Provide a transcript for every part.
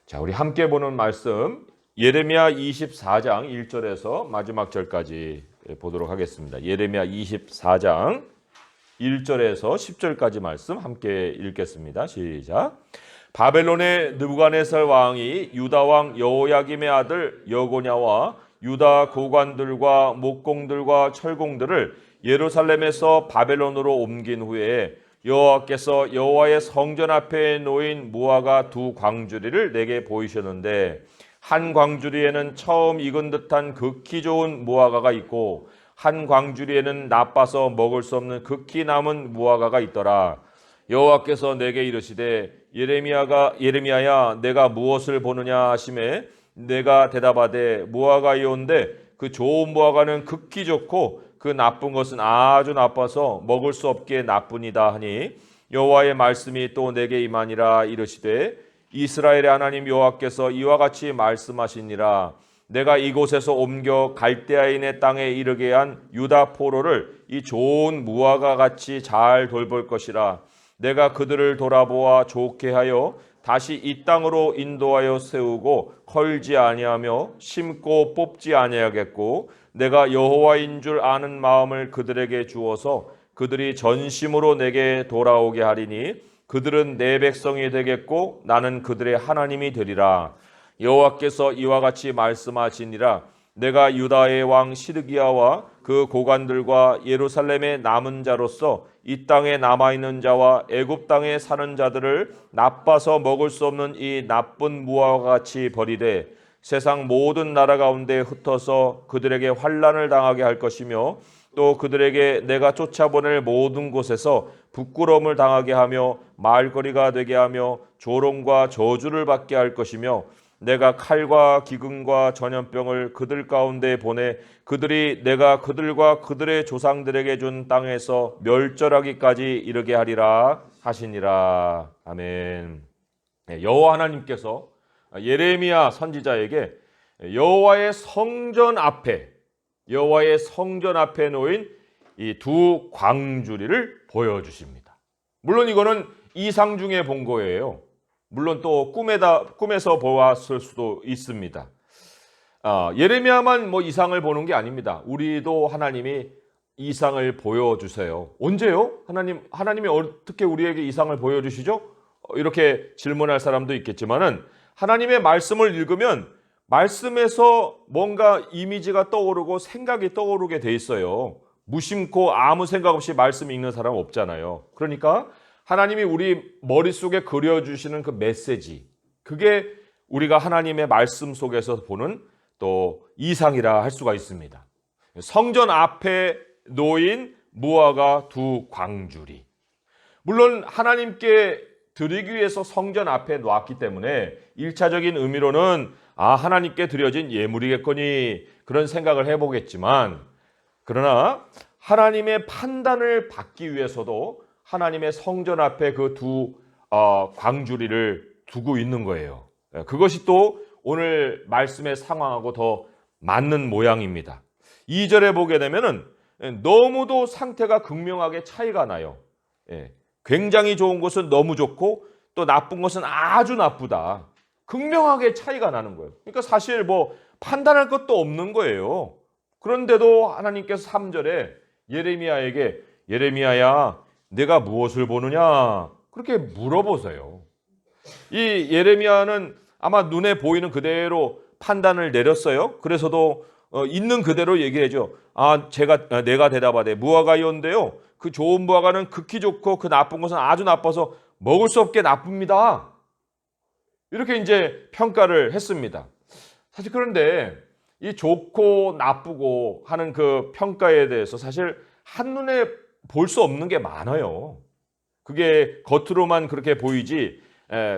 자, 우리 함께 보는 말씀 예레미야 24장 1절에서 마지막 절까지 보도록 하겠습니다. 예레미야 24장 1절에서 10절까지 말씀 함께 읽겠습니다. 시작. 바벨론의 느부갓네살 왕이 유다 왕 여호야김의 아들 여고냐와 유다 고관들과 목공들과 철공들을 예루살렘에서 바벨론으로 옮긴 후에 여호와께서 여호와의 성전 앞에 놓인 무화과 두 광주리를 내게 보이셨는데 한 광주리에는 처음 익은 듯한 극히 좋은 무화과가 있고 한 광주리에는 나빠서 먹을 수 없는 극히 남은 무화과가 있더라. 여호와께서 내게 이르시되 예레미야야 내가 무엇을 보느냐 하시매 내가 대답하되 무화과이온데 그 좋은 무화과는 극히 좋고 그 나쁜 것은 아주 나빠서 먹을 수 없게 나쁘니다 하니 여호와의 말씀이 또 내게 임하니라. 이르시되 이스라엘의 하나님 여호와께서 이와 같이 말씀하시니라. 내가 이곳에서 옮겨 갈대아인의 땅에 이르게 한 유다 포로를 이 좋은 무화과 같이 잘 돌볼 것이라. 내가 그들을 돌아보아 좋게 하여 다시 이 땅으로 인도하여 세우고 컬지 아니하며 심고 뽑지 아니하겠고 내가 여호와인 줄 아는 마음을 그들에게 주어서 그들이 전심으로 내게 돌아오게 하리니 그들은 내 백성이 되겠고 나는 그들의 하나님이 되리라. 여호와께서 이와 같이 말씀하시니라. 내가 유다의 왕 시드기야와 그 고관들과 예루살렘의 남은 자로서 이 땅에 남아있는 자와 애굽 땅에 사는 자들을 나빠서 먹을 수 없는 이 나쁜 무화과 같이 버리되 세상 모든 나라 가운데 흩어서 그들에게 환난을 당하게 할 것이며 또 그들에게 내가 쫓아보낼 모든 곳에서 부끄러움을 당하게 하며 말거리가 되게 하며 조롱과 저주를 받게 할 것이며 내가 칼과 기근과 전염병을 그들 가운데 보내 그들이 내가 그들과 그들의 조상들에게 준 땅에서 멸절하기까지 이르게 하리라 하시니라. 아멘. 여호와 하나님께서 예레미야 선지자에게 여호와의 성전 앞에 놓인 이 두 광주리를 보여주십니다. 물론 이거는 이상 중에 본 거예요. 물론 또 꿈에서 보았을 수도 있습니다. 예레미야만 이상을 보는 게 아닙니다. 우리도 하나님이 이상을 보여주세요. 언제요? 하나님이 어떻게 우리에게 이상을 보여주시죠? 이렇게 질문할 사람도 있겠지만은 하나님의 말씀을 읽으면 말씀에서 뭔가 이미지가 떠오르고 생각이 떠오르게 돼 있어요. 무심코 아무 생각 없이 말씀 읽는 사람 없잖아요. 그러니까 하나님이 우리 머릿속에 그려주시는 그 메시지, 그게 우리가 하나님의 말씀 속에서 보는 또 이상이라 할 수가 있습니다. 성전 앞에 놓인 무화과 두 광주리. 물론 하나님께 드리기 위해서 성전 앞에 놓았기 때문에 1차적인 의미로는 하나님께 드려진 예물이겠거니 그런 생각을 해보겠지만, 그러나 하나님의 판단을 받기 위해서도 하나님의 성전 앞에 그 두 광주리를 두고 있는 거예요. 그것이 또 오늘 말씀의 상황하고 더 맞는 모양입니다. 2절에 보게 되면은 너무도 상태가 극명하게 차이가 나요. 굉장히 좋은 것은 너무 좋고 또 나쁜 것은 아주 나쁘다. 극명하게 차이가 나는 거예요. 그러니까 사실 판단할 것도 없는 거예요. 그런데도 하나님께서 3절에 예레미야에게 예레미야야 내가 무엇을 보느냐 그렇게 물어보세요. 이 예레미야는 아마 눈에 보이는 그대로 판단을 내렸어요. 그래서도 있는 그대로 얘기해줘. 내가 대답하되 무화과이온데요. 그 좋은 무화과는 극히 좋고 그 나쁜 것은 아주 나빠서 먹을 수 없게 나쁩니다. 이렇게 이제 평가를 했습니다. 사실 그런데 이 좋고 나쁘고 하는 그 평가에 대해서 사실 한눈에 볼 수 없는 게 많아요. 그게 겉으로만 그렇게 보이지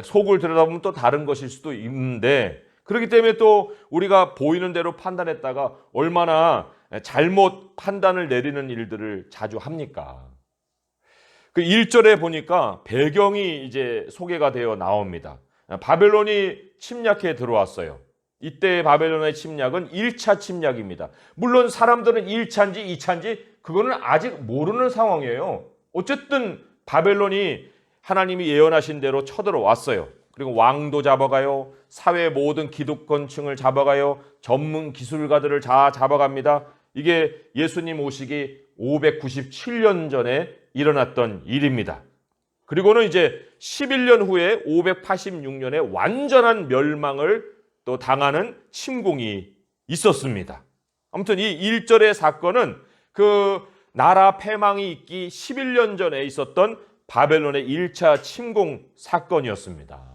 속을 들여다보면 또 다른 것일 수도 있는데, 그렇기 때문에 또 우리가 보이는 대로 판단했다가 얼마나 잘못 판단을 내리는 일들을 자주 합니까? 그 1절에 보니까 배경이 이제 소개가 되어 나옵니다. 바벨론이 침략해 들어왔어요. 이때 바벨론의 침략은 1차 침략입니다. 물론 사람들은 1차인지 2차인지 그거는 아직 모르는 상황이에요. 어쨌든 바벨론이 하나님이 예언하신 대로 쳐들어왔어요. 그리고 왕도 잡아가요. 사회 모든 기득권층을 잡아가요. 전문 기술가들을 다 잡아갑니다. 이게 예수님 오시기 597년 전에 일어났던 일입니다. 그리고는 이제 11년 후에 586년에 완전한 멸망을 또 당하는 침공이 있었습니다. 아무튼 이 1절의 사건은 그 나라 패망이 있기 11년 전에 있었던 바벨론의 1차 침공 사건이었습니다.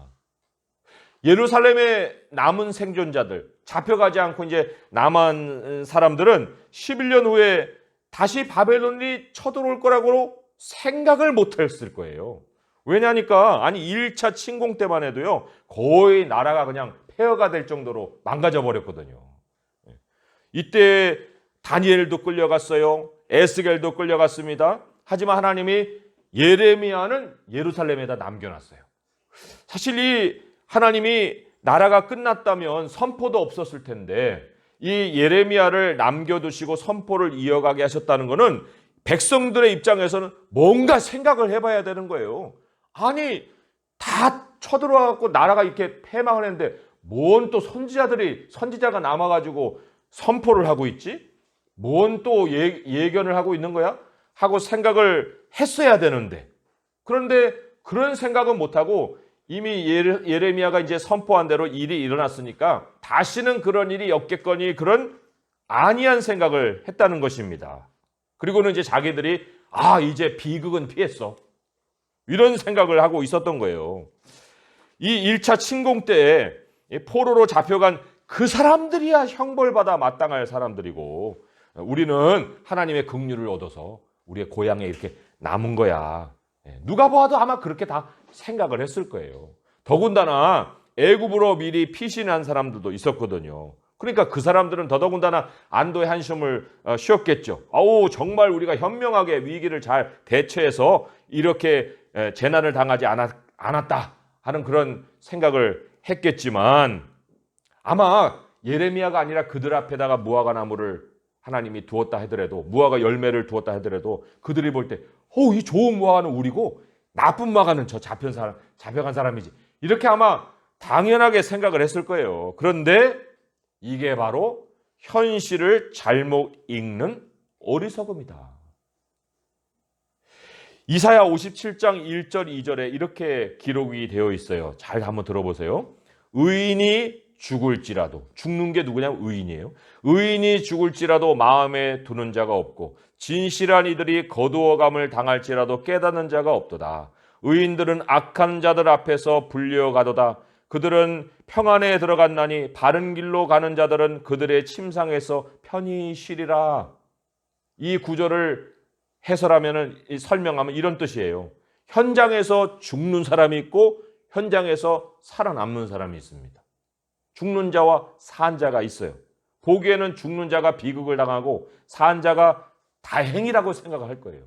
예루살렘의 남은 생존자들, 잡혀가지 않고 이제 남은 사람들은 11년 후에 다시 바벨론이 쳐들어올 거라고 생각을 못했을 거예요. 왜냐니까 아니 1차 침공 때만 해도요 거의 나라가 그냥 폐허가 될 정도로 망가져 버렸거든요. 이때 다니엘도 끌려갔어요. 에스겔도 끌려갔습니다. 하지만 하나님이 예레미야는 예루살렘에다 남겨놨어요. 사실 이 하나님이 나라가 끝났다면 선포도 없었을 텐데 이 예레미야를 남겨두시고 선포를 이어가게 하셨다는 것은 백성들의 입장에서는 뭔가 생각을 해봐야 되는 거예요. 아니 다 쳐들어와갖고 나라가 이렇게 패망을 했는데 뭔 또 선지자가 남아가지고 선포를 하고 있지? 뭔 또 예견을 하고 있는 거야? 하고 생각을 했어야 되는데 그런데 그런 생각은 못하고 이미 예레미야가 이제 선포한 대로 일이 일어났으니까 다시는 그런 일이 없겠거니 그런 안이한 생각을 했다는 것입니다. 그리고는 이제 자기들이 이제 비극은 피했어. 이런 생각을 하고 있었던 거예요. 이 1차 침공 때 포로로 잡혀간 그 사람들이야 형벌받아 마땅할 사람들이고 우리는 하나님의 긍휼을 얻어서 우리의 고향에 이렇게 남은 거야. 누가 봐도 아마 그렇게 다 생각을 했을 거예요. 더군다나 애굽으로 미리 피신한 사람들도 있었거든요. 그러니까 그 사람들은 더더군다나 안도의 한숨을 쉬었겠죠. 정말 우리가 현명하게 위기를 잘 대처해서 이렇게 재난을 당하지 않았다 하는 그런 생각을 했겠지만 아마 예레미야가 아니라 그들 앞에다가 무화과 나무를 하나님이 두었다 하더라도 무화과 열매를 두었다 하더라도 그들이 볼 때 이 좋은 무화과는 우리고 나쁜 무화과는 저 잡혀간 사람이지 이렇게 아마 당연하게 생각을 했을 거예요. 그런데 이게 바로 현실을 잘못 읽는 어리석음이다. 이사야 57장 1절 2절에 이렇게 기록이 되어 있어요. 잘 한번 들어보세요. 의인이 죽을지라도 죽는 게 누구냐면 의인이에요. 의인이 죽을지라도 마음에 두는 자가 없고 진실한 이들이 거두어감을 당할지라도 깨닫는 자가 없도다. 의인들은 악한 자들 앞에서 불려가도다. 그들은 평안에 들어갔나니 바른 길로 가는 자들은 그들의 침상에서 편히 쉬리라. 이 구절을 설명하면 이런 뜻이에요. 현장에서 죽는 사람이 있고 현장에서 살아남는 사람이 있습니다. 죽는 자와 산 자가 있어요. 보기에는 죽는 자가 비극을 당하고 산 자가 다행이라고 생각을 할 거예요.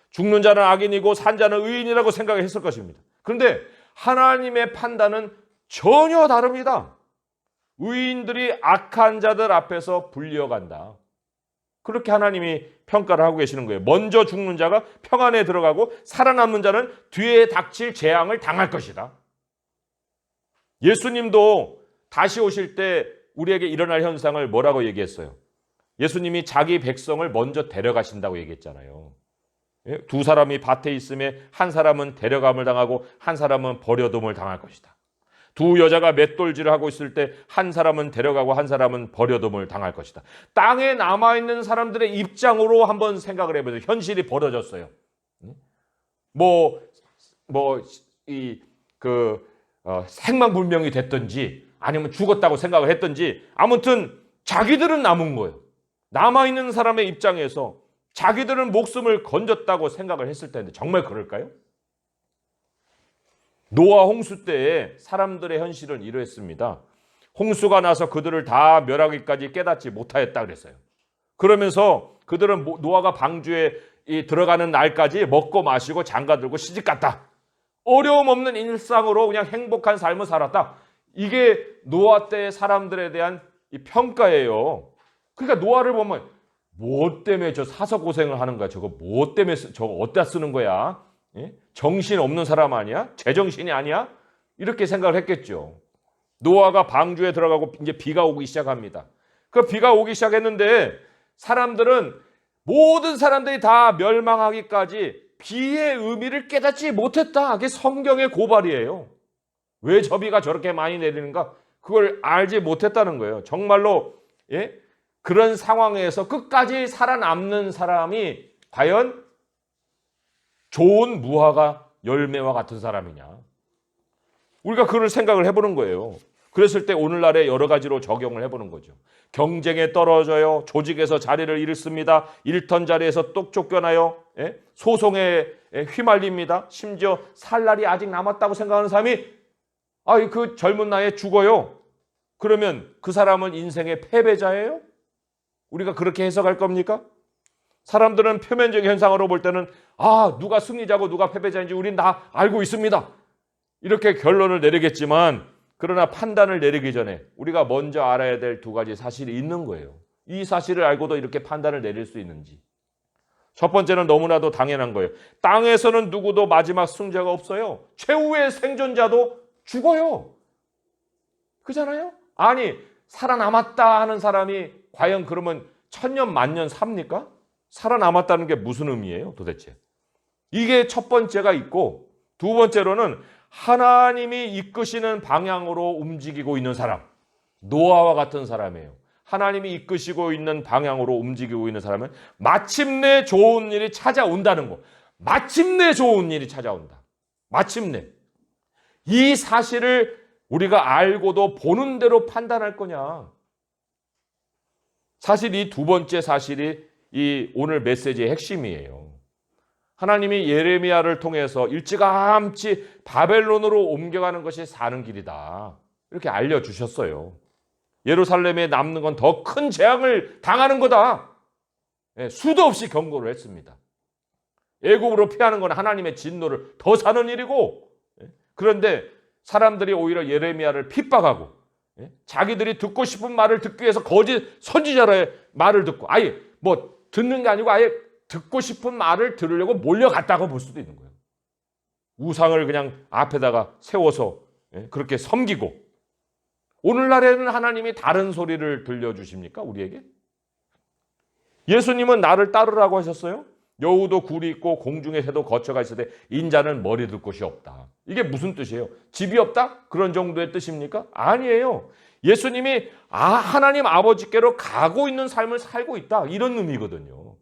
죽는 자는 악인이고 산 자는 의인이라고 생각을 했을 것입니다. 그런데 하나님의 판단은 전혀 다릅니다. 의인들이 악한 자들 앞에서 불려간다. 그렇게 하나님이 평가를 하고 계시는 거예요. 먼저 죽는 자가 평안에 들어가고 살아남는 자는 뒤에 닥칠 재앙을 당할 것이다. 예수님도 다시 오실 때 우리에게 일어날 현상을 뭐라고 얘기했어요? 예수님이 자기 백성을 먼저 데려가신다고 얘기했잖아요. 두 사람이 밭에 있음에 한 사람은 데려감을 당하고 한 사람은 버려둠을 당할 것이다. 두 여자가 맷돌질을 하고 있을 때 한 사람은 데려가고 한 사람은 버려둠을 당할 것이다. 땅에 남아있는 사람들의 입장으로 한번 생각을 해보세요. 현실이 벌어졌어요. 생망불명이 됐든지 아니면 죽었다고 생각을 했든지 아무튼 자기들은 남은 거예요. 남아있는 사람의 입장에서 자기들은 목숨을 건졌다고 생각을 했을 텐데 정말 그럴까요? 노아 홍수 때에 사람들의 현실은 이러했습니다. 홍수가 나서 그들을 다 멸하기까지 깨닫지 못하였다 그랬어요. 그러면서 그들은 노아가 방주에 들어가는 날까지 먹고 마시고 장가들고 시집갔다. 어려움 없는 일상으로 그냥 행복한 삶을 살았다. 이게 노아 때의 사람들에 대한 이 평가예요. 그러니까 노아를 보면 뭐 때문에 저 사서 고생을 하는 거야? 저거 뭐 때문에 저거 어디다 쓰는 거야? 정신 없는 사람 아니야? 제정신이 아니야? 이렇게 생각을 했겠죠. 노아가 방주에 들어가고 이제 비가 오기 시작합니다. 그 비가 오기 시작했는데 모든 사람들이 다 멸망하기까지 비의 의미를 깨닫지 못했다. 그게 성경의 고발이에요. 왜 저 비가 저렇게 많이 내리는가? 그걸 알지 못했다는 거예요. 정말로 그런 상황에서 끝까지 살아남는 사람이 과연 좋은 무화과 열매와 같은 사람이냐? 우리가 그걸 생각을 해보는 거예요. 그랬을 때 오늘날에 여러 가지로 적용을 해보는 거죠. 경쟁에 떨어져요. 조직에서 자리를 잃습니다. 일턴 자리에서 똑 쫓겨나요. 소송에 휘말립니다. 심지어 살 날이 아직 남았다고 생각하는 사람이 그 젊은 나이에 죽어요. 그러면 그 사람은 인생의 패배자예요? 우리가 그렇게 해석할 겁니까? 사람들은 표면적 현상으로 볼 때는 누가 승리자고 누가 패배자인지 우린 다 알고 있습니다. 이렇게 결론을 내리겠지만 그러나 판단을 내리기 전에 우리가 먼저 알아야 될 두 가지 사실이 있는 거예요. 이 사실을 알고도 이렇게 판단을 내릴 수 있는지. 첫 번째는 너무나도 당연한 거예요. 땅에서는 누구도 마지막 승자가 없어요. 최후의 생존자도 죽어요. 그잖아요? 아니, 살아남았다 하는 사람이 과연 그러면 천년 만년 삽니까? 살아남았다는 게 무슨 의미예요, 도대체? 이게 첫 번째가 있고, 두 번째로는 하나님이 이끄시는 방향으로 움직이고 있는 사람, 노아와 같은 사람이에요. 하나님이 이끄시고 있는 방향으로 움직이고 있는 사람은 마침내 좋은 일이 찾아온다는 거. 마침내 좋은 일이 찾아온다. 마침내. 이 사실을 우리가 알고도 보는 대로 판단할 거냐. 사실 이 두 번째 사실이 이 오늘 메시지의 핵심이에요. 하나님이 예레미야를 통해서 일찌감치 바벨론으로 옮겨가는 것이 사는 길이다. 이렇게 알려주셨어요. 예루살렘에 남는 건 더 큰 재앙을 당하는 거다. 수도 없이 경고를 했습니다. 애굽으로 피하는 건 하나님의 진노를 더 사는 일이고, 그런데 사람들이 오히려 예레미야를 핍박하고 자기들이 듣고 싶은 말을 듣기 위해서 거짓 선지자의 말을 듣고 아예 듣는 게 아니고 아예 듣고 싶은 말을 들으려고 몰려갔다고 볼 수도 있는 거예요. 우상을 그냥 앞에다가 세워서 그렇게 섬기고. 오늘날에는 하나님이 다른 소리를 들려주십니까? 우리에게? 예수님은 나를 따르라고 하셨어요. 여우도 굴이 있고 공중의 새도 거처가 있으되 인자는 머리 둘 곳이 없다. 이게 무슨 뜻이에요? 집이 없다? 그런 정도의 뜻입니까? 아니에요. 예수님이 하나님 아버지께로 가고 있는 삶을 살고 있다. 이런 의미거든요.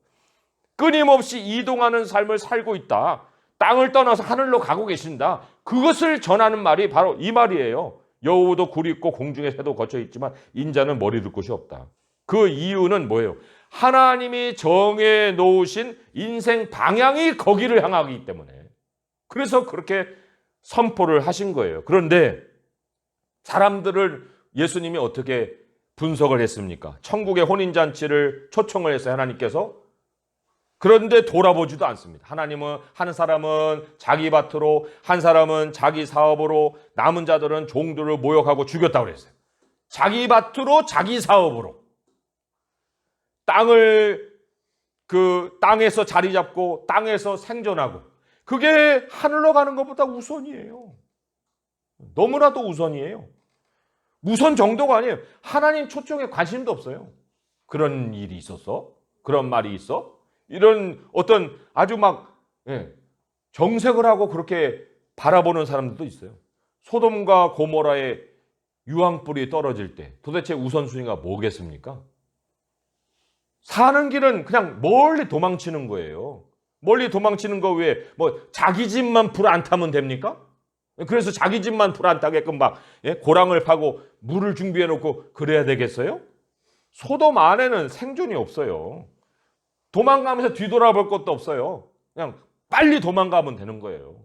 끊임없이 이동하는 삶을 살고 있다. 땅을 떠나서 하늘로 가고 계신다. 그것을 전하는 말이 바로 이 말이에요. 여우도 굴이 있고 공중의 새도 거쳐 있지만 인자는 머리 둘 곳이 없다. 그 이유는 뭐예요? 하나님이 정해 놓으신 인생 방향이 거기를 향하기 때문에. 그래서 그렇게 선포를 하신 거예요. 그런데 사람들을 예수님이 어떻게 분석을 했습니까? 천국의 혼인잔치를 초청을 했어요, 하나님께서. 그런데 돌아보지도 않습니다. 하나님은 한 사람은 자기 밭으로, 한 사람은 자기 사업으로, 남은 자들은 종들을 모욕하고 죽였다고 그랬어요. 자기 밭으로, 자기 사업으로. 땅에서 자리 잡고 땅에서 생존하고, 그게 하늘로 가는 것보다 우선이에요. 너무나도 우선이에요. 우선 정도가 아니에요. 하나님 초청에 관심도 없어요. 그런 일이 있었어? 그런 말이 있어? 이런 어떤 아주 정색을 하고 그렇게 바라보는 사람들도 있어요. 소돔과 고모라의 유황불이 떨어질 때 도대체 우선순위가 뭐겠습니까? 사는 길은 그냥 멀리 도망치는 거예요. 멀리 도망치는 거 외에 자기 집만 불 안 타면 됩니까? 그래서 자기 집만 불 안 타게끔 고랑을 파고 물을 준비해 놓고 그래야 되겠어요? 소돔 안에는 생존이 없어요. 도망가면서 뒤돌아볼 것도 없어요. 그냥 빨리 도망가면 되는 거예요.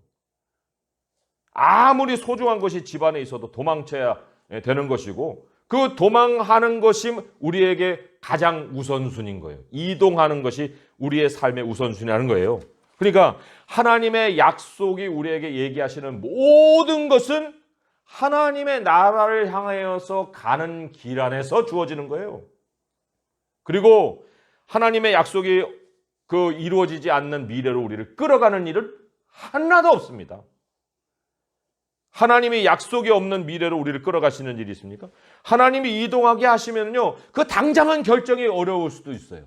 아무리 소중한 것이 집안에 있어도 도망쳐야 되는 것이고, 그 도망하는 것이 우리에게 가장 우선순위인 거예요. 이동하는 것이 우리의 삶의 우선순위라는 거예요. 그러니까 하나님의 약속이 우리에게 얘기하시는 모든 것은 하나님의 나라를 향하여서 가는 길 안에서 주어지는 거예요. 그리고 하나님의 약속이 이루어지지 않는 미래로 우리를 끌어가는 일은 하나도 없습니다. 하나님이 약속이 없는 미래로 우리를 끌어가시는 일이 있습니까? 하나님이 이동하게 하시면요, 그 당장은 결정이 어려울 수도 있어요.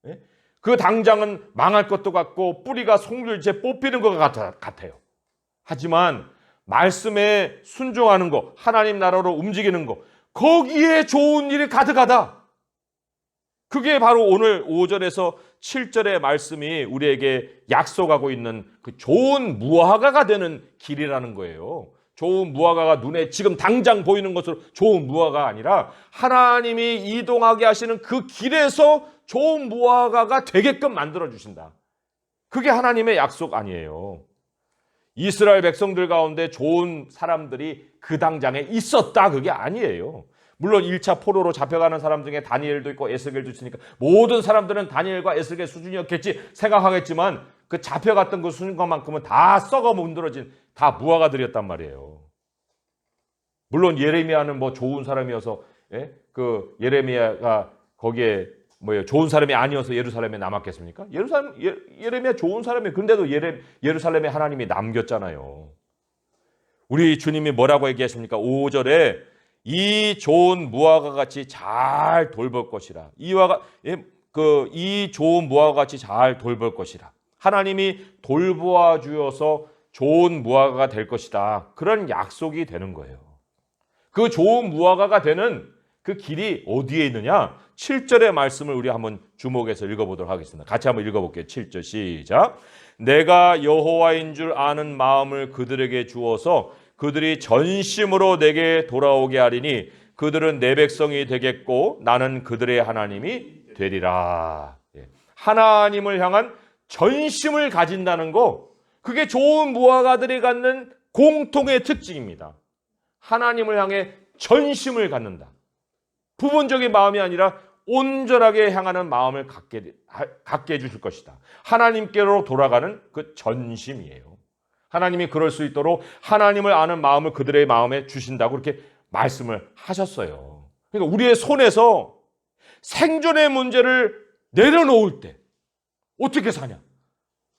예? 그 당장은 망할 것도 같고 뿌리가 송들째 뽑히는 것 같아요. 하지만 말씀에 순종하는 거, 하나님 나라로 움직이는 거, 거기에 좋은 일이 가득하다. 그게 바로 오늘 5절에서 7절의 말씀이 우리에게 약속하고 있는 그 좋은 무화과가 되는 길이라는 거예요. 좋은 무화과가 눈에 지금 당장 보이는 것으로 좋은 무화과가 아니라 하나님이 이동하게 하시는 그 길에서 좋은 무화과가 되게끔 만들어주신다. 그게 하나님의 약속 아니에요. 이스라엘 백성들 가운데 좋은 사람들이 그 당장에 있었다, 그게 아니에요. 물론 1차 포로로 잡혀가는 사람 중에 다니엘도 있고 에스겔도 있으니까 모든 사람들은 다니엘과 에스겔 수준이었겠지 생각하겠지만 그 잡혀갔던 그 수준만큼은 다 썩어 문드러진 다 무화과들이었단 말이에요. 물론 예레미야는 뭐 좋은 사람이어서, 예? 그 예레미야가 거기에 좋은 사람이 아니어서 예루살렘에 남았겠습니까? 예레미야 좋은 사람이에요. 근데도 예루살렘에 하나님이 남겼잖아요. 우리 주님이 뭐라고 얘기하십니까? 5절에 이 좋은 무화과 같이 잘 돌볼 것이라. 이 좋은 무화과 같이 잘 돌볼 것이라. 하나님이 돌보아 주어서 좋은 무화과가 될 것이다. 그런 약속이 되는 거예요. 그 좋은 무화과가 되는 그 길이 어디에 있느냐? 7절의 말씀을 우리 한번 주목해서 읽어보도록 하겠습니다. 같이 한번 읽어볼게요. 7절 시작. 내가 여호와인 줄 아는 마음을 그들에게 주어서 그들이 전심으로 내게 돌아오게 하리니 그들은 내 백성이 되겠고 나는 그들의 하나님이 되리라. 하나님을 향한 전심을 가진다는 거, 그게 좋은 무화과들이 갖는 공통의 특징입니다. 하나님을 향해 전심을 갖는다. 부분적인 마음이 아니라 온전하게 향하는 마음을 갖게 해주실 것이다. 하나님께로 돌아가는 그 전심이에요. 하나님이 그럴 수 있도록 하나님을 아는 마음을 그들의 마음에 주신다고 그렇게 말씀을 하셨어요. 그러니까 우리의 손에서 생존의 문제를 내려놓을 때 어떻게 사냐?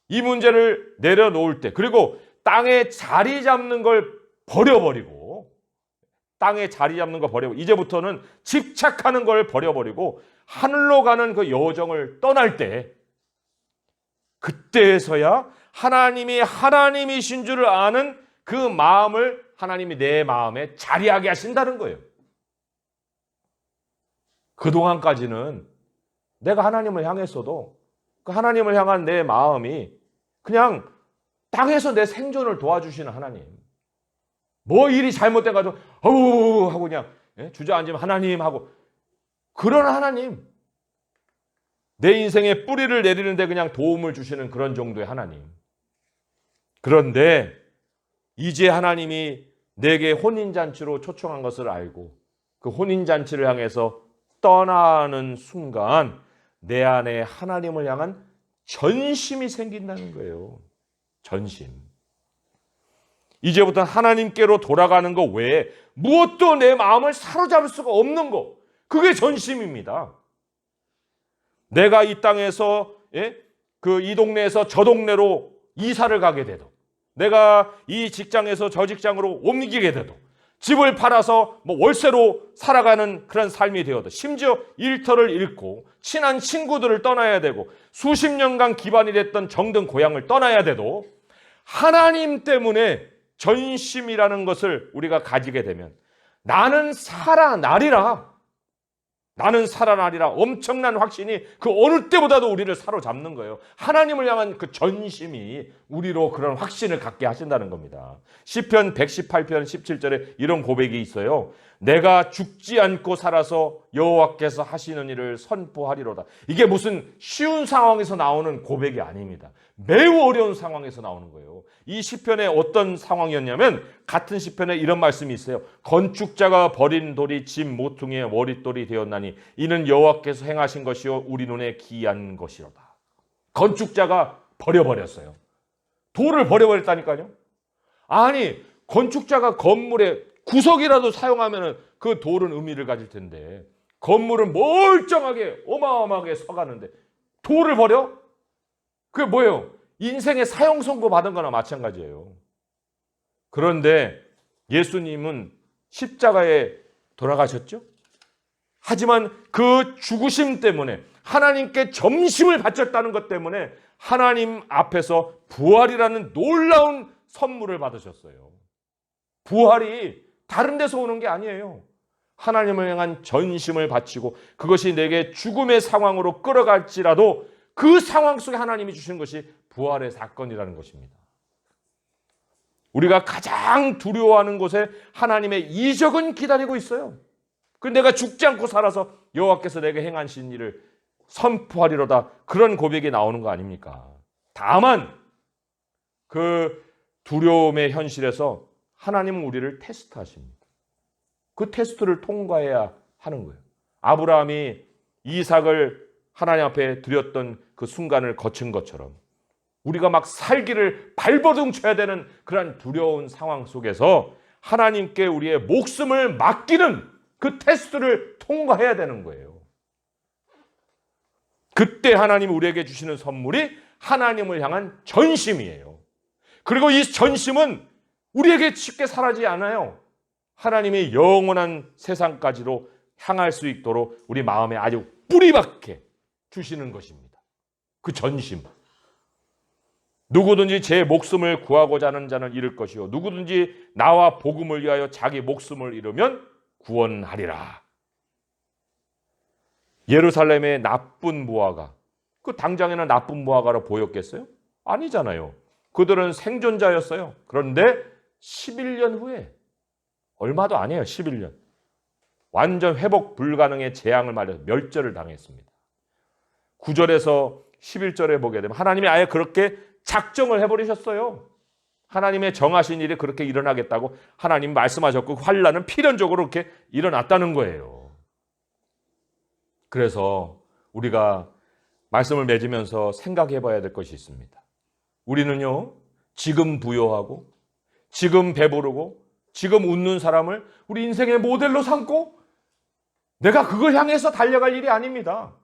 이 문제를 내려놓을 때, 그리고 땅에 자리 잡는 걸 버려버리고, 이제부터는 집착하는 걸 버려버리고 하늘로 가는 그 여정을 떠날 때, 그때에서야 하나님이 하나님이신 줄을 아는 그 마음을 하나님이 내 마음에 자리하게 하신다는 거예요. 그동안까지는 내가 하나님을 향했어도 그 하나님을 향한 내 마음이 그냥 땅에서 내 생존을 도와주시는 하나님, 뭐 일이 잘못돼가지고 어우 하고 그냥 주저앉으면 하나님 하고, 그런 하나님, 내 인생에 뿌리를 내리는데 그냥 도움을 주시는 그런 정도의 하나님. 그런데 이제 하나님이 내게 혼인잔치로 초청한 것을 알고 그 혼인잔치를 향해서 떠나는 순간 내 안에 하나님을 향한 전심이 생긴다는 거예요. 전심. 이제부터 하나님께로 돌아가는 것 외에 무엇도 내 마음을 사로잡을 수가 없는 것, 그게 전심입니다. 내가 이 땅에서 이 동네에서 저 동네로 이사를 가게 돼도, 내가 이 직장에서 저 직장으로 옮기게 돼도, 집을 팔아서 월세로 살아가는 그런 삶이 되어도, 심지어 일터를 잃고 친한 친구들을 떠나야 되고 수십 년간 기반이 됐던 정든 고향을 떠나야 돼도 하나님 때문에 전심이라는 것을 우리가 가지게 되면 나는 살아나리라. 엄청난 확신이 그 어느 때보다도 우리를 사로잡는 거예요. 하나님을 향한 그 전심이 우리로 그런 확신을 갖게 하신다는 겁니다. 시편 118편 17절에 이런 고백이 있어요. 내가 죽지 않고 살아서 여호와께서 하시는 일을 선포하리로다. 이게 무슨 쉬운 상황에서 나오는 고백이 아닙니다. 매우 어려운 상황에서 나오는 거예요. 이 시편의 어떤 상황이었냐면, 같은 시편에 이런 말씀이 있어요. 건축자가 버린 돌이 집 모퉁이의 머릿돌이 되었나니 이는 여호와께서 행하신 것이요 우리 눈에 기이한 것이로다. 건축자가 버려버렸어요. 돌을 버려버렸다니까요. 아니, 건축자가 건물에 구석이라도 사용하면 그 돌은 의미를 가질 텐데, 건물은 멀쩡하게 어마어마하게 서가는데 돌을 버려? 그게 뭐예요? 인생의 사형 선고 받은 거나 마찬가지예요. 그런데 예수님은 십자가에 돌아가셨죠. 하지만 그 죽으심 때문에 하나님께 점심을 바쳤다는 것 때문에 하나님 앞에서 부활이라는 놀라운 선물을 받으셨어요. 부활이 다른 데서 오는 게 아니에요. 하나님을 향한 전심을 바치고 그것이 내게 죽음의 상황으로 끌어갈지라도 그 상황 속에 하나님이 주신 것이 부활의 사건이라는 것입니다. 우리가 가장 두려워하는 곳에 하나님의 이적은 기다리고 있어요. 그 내가 죽지 않고 살아서 여호와께서 내게 행하신 일을 선포하리로다, 그런 고백이 나오는 거 아닙니까? 다만 그 두려움의 현실에서 하나님은 우리를 테스트하십니다. 그 테스트를 통과해야 하는 거예요. 아브라함이 이삭을 하나님 앞에 드렸던 그 순간을 거친 것처럼 우리가 막 살기를 발버둥 쳐야 되는 그런 두려운 상황 속에서 하나님께 우리의 목숨을 맡기는 그 테스트를 통과해야 되는 거예요. 그때 하나님이 우리에게 주시는 선물이 하나님을 향한 전심이에요. 그리고 이 전심은 우리에게 쉽게 사라지지 않아요. 하나님이 영원한 세상까지로 향할 수 있도록 우리 마음에 아주 뿌리박게 주시는 것입니다. 그 전심. 누구든지 제 목숨을 구하고자 하는 자는 잃을 것이요 누구든지 나와 복음을 위하여 자기 목숨을 잃으면 구원하리라. 예루살렘의 나쁜 무화과, 그 당장에는 나쁜 무화과로 보였겠어요? 아니잖아요. 그들은 생존자였어요. 그런데 11년 후에, 얼마도 아니에요, 11년. 완전 회복 불가능의 재앙을 맞아서 멸절을 당했습니다. 9절에서 11절에 보게 되면 하나님이 아예 그렇게 작정을 해버리셨어요. 하나님의 정하신 일이 그렇게 일어나겠다고 하나님 말씀하셨고 환란은 필연적으로 그렇게 일어났다는 거예요. 그래서 우리가 말씀을 맺으면서 생각해 봐야 될 것이 있습니다. 우리는요, 지금 부여하고 지금 배부르고 지금 웃는 사람을 우리 인생의 모델로 삼고 내가 그걸 향해서 달려갈 일이 아닙니다.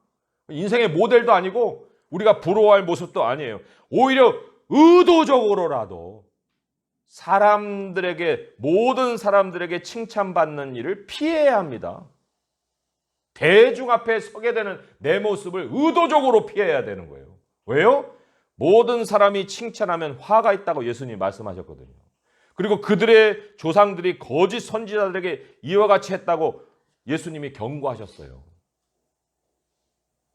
인생의 모델도 아니고 우리가 부러워할 모습도 아니에요. 오히려 의도적으로라도 모든 사람들에게 칭찬받는 일을 피해야 합니다. 대중 앞에 서게 되는 내 모습을 의도적으로 피해야 되는 거예요. 왜요? 모든 사람이 칭찬하면 화가 있다고 예수님이 말씀하셨거든요. 그리고 그들의 조상들이 거짓 선지자들에게 이와 같이 했다고 예수님이 경고하셨어요.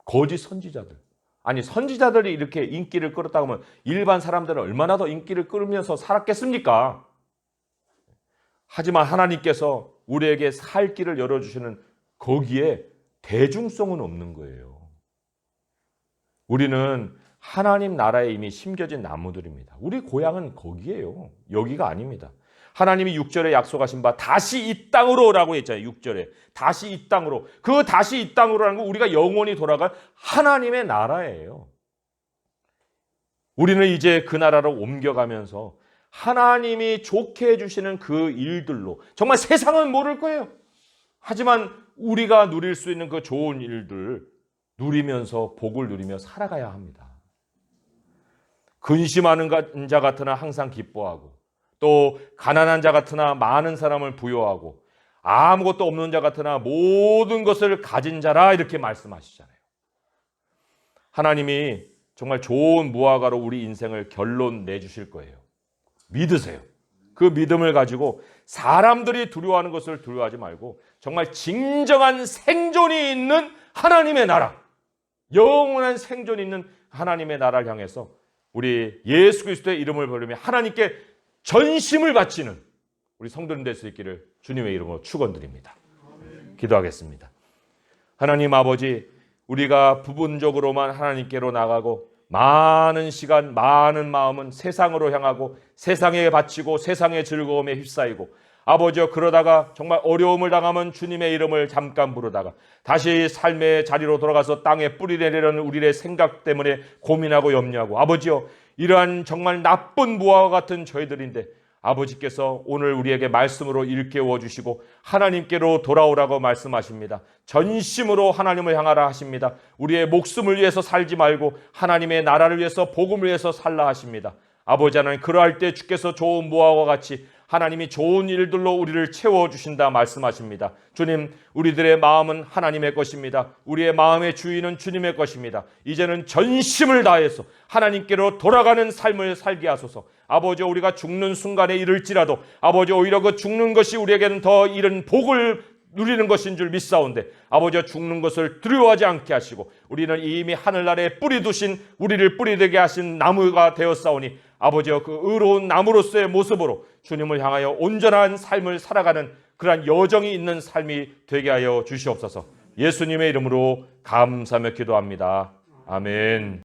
거짓 선지자들. 아니, 선지자들이 이렇게 인기를 끌었다고 하면 일반 사람들은 얼마나 더 인기를 끌면서 살았겠습니까? 하지만 하나님께서 우리에게 살 길을 열어주시는 거기에 대중성은 없는 거예요. 우리는 하나님 나라에 이미 심겨진 나무들입니다. 우리 고향은 거기예요. 여기가 아닙니다. 하나님이 6절에 약속하신 바 다시 이 땅으로 라고 했잖아요. 6절에 다시 이 땅으로. 그 다시 이 땅으로라는 건 우리가 영원히 돌아갈 하나님의 나라예요. 우리는 이제 그 나라로 옮겨가면서 하나님이 좋게 해주시는 그 일들로, 정말 세상은 모를 거예요. 하지만 우리가 누릴 수 있는 그 좋은 일들 누리면서 복을 누리며 살아가야 합니다. 근심하는 자 같으나 항상 기뻐하고, 또 가난한 자 같으나 많은 사람을 부여하고, 아무것도 없는 자 같으나 모든 것을 가진 자라, 이렇게 말씀하시잖아요. 하나님이 정말 좋은 무화과로 우리 인생을 결론 내주실 거예요. 믿으세요. 그 믿음을 가지고 사람들이 두려워하는 것을 두려워하지 말고 정말 진정한 생존이 있는 하나님의 나라, 영원한 생존이 있는 하나님의 나라를 향해서 우리 예수 그리스도의 이름을 부르며 하나님께 전심을 바치는 우리 성도님 될 수 있기를 주님의 이름으로 축원드립니다. 기도하겠습니다. 하나님 아버지, 우리가 부분적으로만 하나님께로 나가고 많은 시간, 많은 마음은 세상으로 향하고 세상에 바치고 세상의 즐거움에 휩싸이고, 아버지여, 그러다가 정말 어려움을 당하면 주님의 이름을 잠깐 부르다가 다시 삶의 자리로 돌아가서 땅에 뿌리 내리려는 우리의 생각 때문에 고민하고 염려하고, 아버지여, 이러한 정말 나쁜 무화과 같은 저희들인데 아버지께서 오늘 우리에게 말씀으로 일깨워 주시고 하나님께로 돌아오라고 말씀하십니다. 전심으로 하나님을 향하라 하십니다. 우리의 목숨을 위해서 살지 말고 하나님의 나라를 위해서, 복음을 위해서 살라 하십니다. 아버지 하나님, 그러할 때 주께서 좋은 무화과와 같이 하나님이 좋은 일들로 우리를 채워주신다 말씀하십니다. 주님, 우리들의 마음은 하나님의 것입니다. 우리의 마음의 주인은 주님의 것입니다. 이제는 전심을 다해서 하나님께로 돌아가는 삶을 살게 하소서. 아버지, 우리가 죽는 순간에 이를지라도 아버지, 오히려 그 죽는 것이 우리에게는 더 이른 복을 누리는 것인 줄 믿사온데 아버지와 죽는 것을 두려워하지 않게 하시고 우리는 이미 하늘나라에 뿌리 두신 우리를 뿌리 되게 하신 나무가 되었사오니 아버지여 그 의로운 나무로서의 모습으로 주님을 향하여 온전한 삶을 살아가는 그러한 여정이 있는 삶이 되게 하여 주시옵소서. 예수님의 이름으로 감사하며 기도합니다. 아멘.